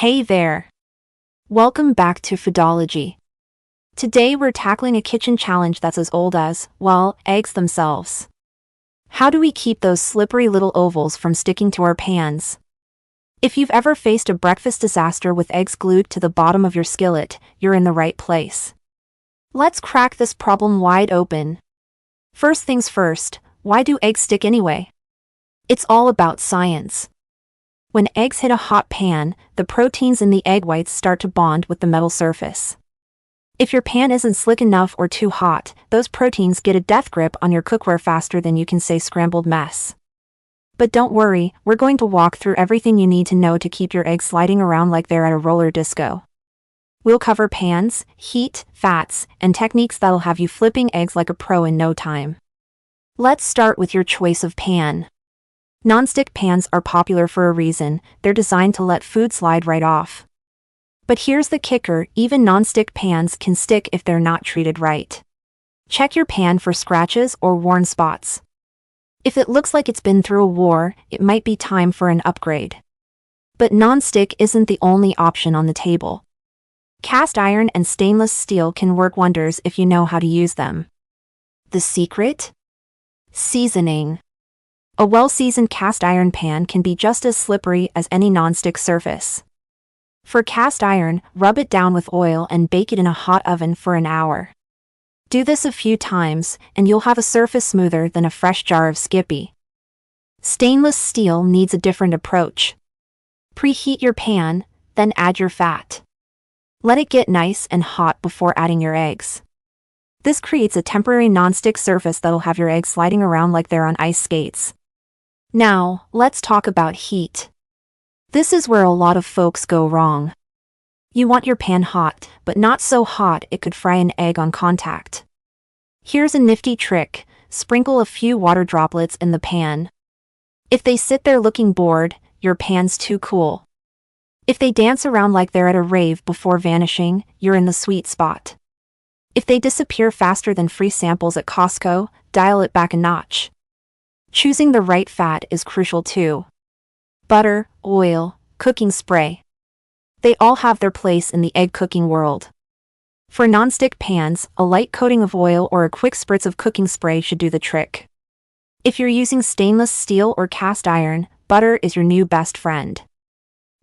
Hey there! Welcome back to Foodology. Today we're tackling a kitchen challenge that's as old as, well, eggs themselves. How do we keep those slippery little ovals from sticking to our pans? If you've ever faced a breakfast disaster with eggs glued to the bottom of your skillet, you're in the right place. Let's crack this problem wide open. First things first, why do eggs stick anyway? It's all about science. When eggs hit a hot pan, the proteins in the egg whites start to bond with the metal surface. If your pan isn't slick enough or too hot, those proteins get a death grip on your cookware faster than you can say scrambled mess. But don't worry, we're going to walk through everything you need to know to keep your eggs sliding around like they're at a roller disco. We'll cover pans, heat, fats, and techniques that'll have you flipping eggs like a pro in no time. Let's start with your choice of pan. Non-stick pans are popular for a reason. They're designed to let food slide right off. But here's the kicker, even non-stick pans can stick if they're not treated right. Check your pan for scratches or worn spots. If it looks like it's been through a war, it might be time for an upgrade. But non-stick isn't the only option on the table. Cast iron and stainless steel can work wonders if you know how to use them. The secret? Seasoning. A well-seasoned cast iron pan can be just as slippery as any non-stick surface. For cast iron, rub it down with oil and bake it in a hot oven for an hour. Do this a few times, and you'll have a surface smoother than a fresh jar of Skippy. Stainless steel needs a different approach. Preheat your pan, then add your fat. Let it get nice and hot before adding your eggs. This creates a temporary non-stick surface that'll have your eggs sliding around like they're on ice skates. Now, let's talk about heat. This is where a lot of folks go wrong. You want your pan hot, but not so hot it could fry an egg on contact. Here's a nifty trick: sprinkle a few water droplets in the pan. If they sit there looking bored, your pan's too cool. If they dance around like they're at a rave before vanishing, you're in the sweet spot. If they disappear faster than free samples at Costco, dial it back a notch. Choosing the right fat is crucial too. Butter, oil, cooking spray. They all have their place in the egg cooking world. For non-stick pans, a light coating of oil or a quick spritz of cooking spray should do the trick. If you're using stainless steel or cast iron, butter is your new best friend.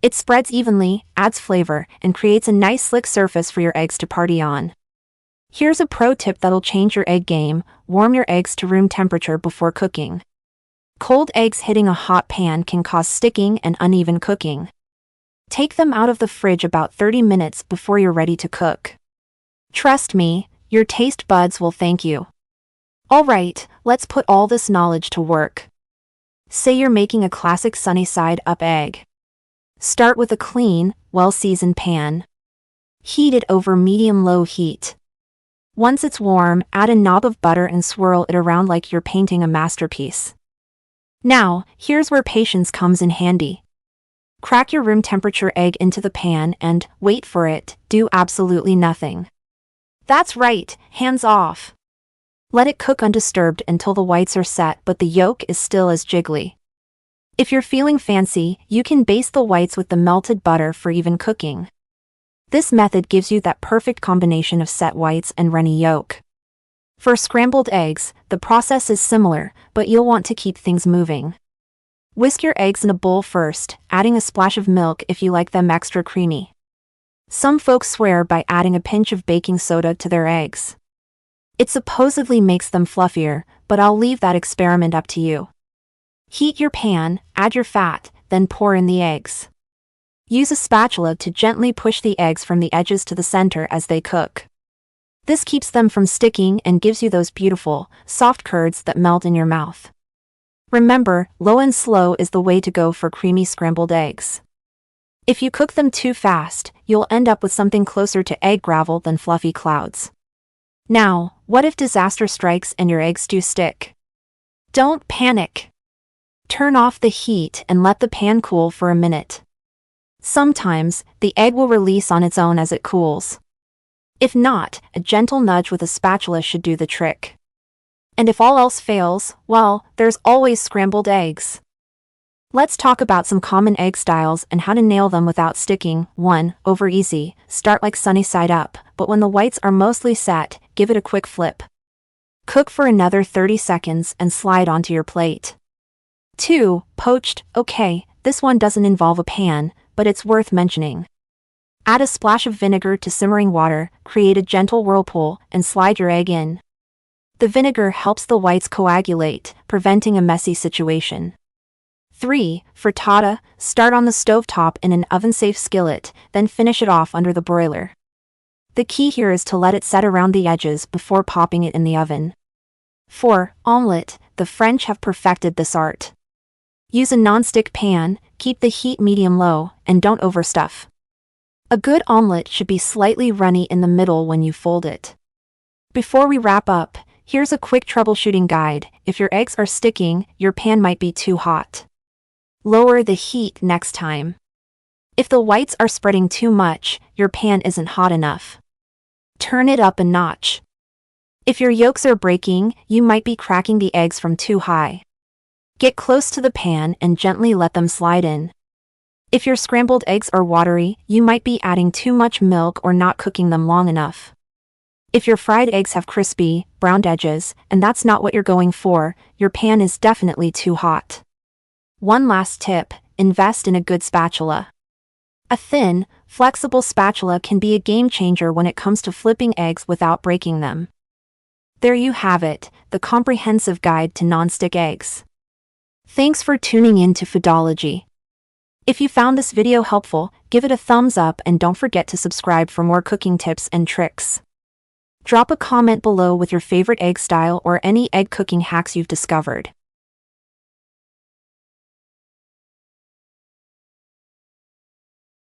It spreads evenly, adds flavor, and creates a nice slick surface for your eggs to party on. Here's a pro tip that'll change your egg game: warm your eggs to room temperature before cooking. Cold eggs hitting a hot pan can cause sticking and uneven cooking. Take them out of the fridge about 30 minutes before you're ready to cook. Trust me, your taste buds will thank you. Alright, let's put all this knowledge to work. Say you're making a classic sunny side up egg. Start with a clean, well-seasoned pan. Heat it over medium-low heat. Once it's warm, add a knob of butter and swirl it around like you're painting a masterpiece. Now, here's where patience comes in handy. Crack your room temperature egg into the pan and, wait for it, do absolutely nothing. That's right, hands off. Let it cook undisturbed until the whites are set but the yolk is still as jiggly. If you're feeling fancy, you can baste the whites with the melted butter for even cooking. This method gives you that perfect combination of set whites and runny yolk. For scrambled eggs, the process is similar, but you'll want to keep things moving. Whisk your eggs in a bowl first, adding a splash of milk if you like them extra creamy. Some folks swear by adding a pinch of baking soda to their eggs. It supposedly makes them fluffier, but I'll leave that experiment up to you. Heat your pan, add your fat, then pour in the eggs. Use a spatula to gently push the eggs from the edges to the center as they cook. This keeps them from sticking and gives you those beautiful, soft curds that melt in your mouth. Remember, low and slow is the way to go for creamy scrambled eggs. If you cook them too fast, you'll end up with something closer to egg gravel than fluffy clouds. Now, what if disaster strikes and your eggs do stick? Don't panic. Turn off the heat and let the pan cool for a minute. Sometimes, the egg will release on its own as it cools. If not, a gentle nudge with a spatula should do the trick. And if all else fails, well, there's always scrambled eggs. Let's talk about some common egg styles and how to nail them without sticking. 1. Over easy. Start like sunny side up, but when the whites are mostly set, give it a quick flip. Cook for another 30 seconds and slide onto your plate. 2. Poached. Okay, this one doesn't involve a pan, but it's worth mentioning. Add a splash of vinegar to simmering water, create a gentle whirlpool, and slide your egg in. The vinegar helps the whites coagulate, preventing a messy situation. 3. Frittata. Start on the stovetop in an oven-safe skillet, then finish it off under the broiler. The key here is to let it set around the edges before popping it in the oven. 4. Omelette. The French have perfected this art. Use a non-stick pan, keep the heat medium-low, and don't overstuff. A good omelette should be slightly runny in the middle when you fold it. Before we wrap up, here's a quick troubleshooting guide. If your eggs are sticking, your pan might be too hot. Lower the heat next time. If the whites are spreading too much, your pan isn't hot enough. Turn it up a notch. If your yolks are breaking, you might be cracking the eggs from too high. Get close to the pan and gently let them slide in. If your scrambled eggs are watery, you might be adding too much milk or not cooking them long enough. If your fried eggs have crispy, browned edges, and that's not what you're going for, your pan is definitely too hot. One last tip: invest in a good spatula. A thin, flexible spatula can be a game changer when it comes to flipping eggs without breaking them. There you have it, the comprehensive guide to non-stick eggs. Thanks for tuning in to Foodology. If you found this video helpful, give it a thumbs up and don't forget to subscribe for more cooking tips and tricks. Drop a comment below with your favorite egg style or any egg cooking hacks you've discovered.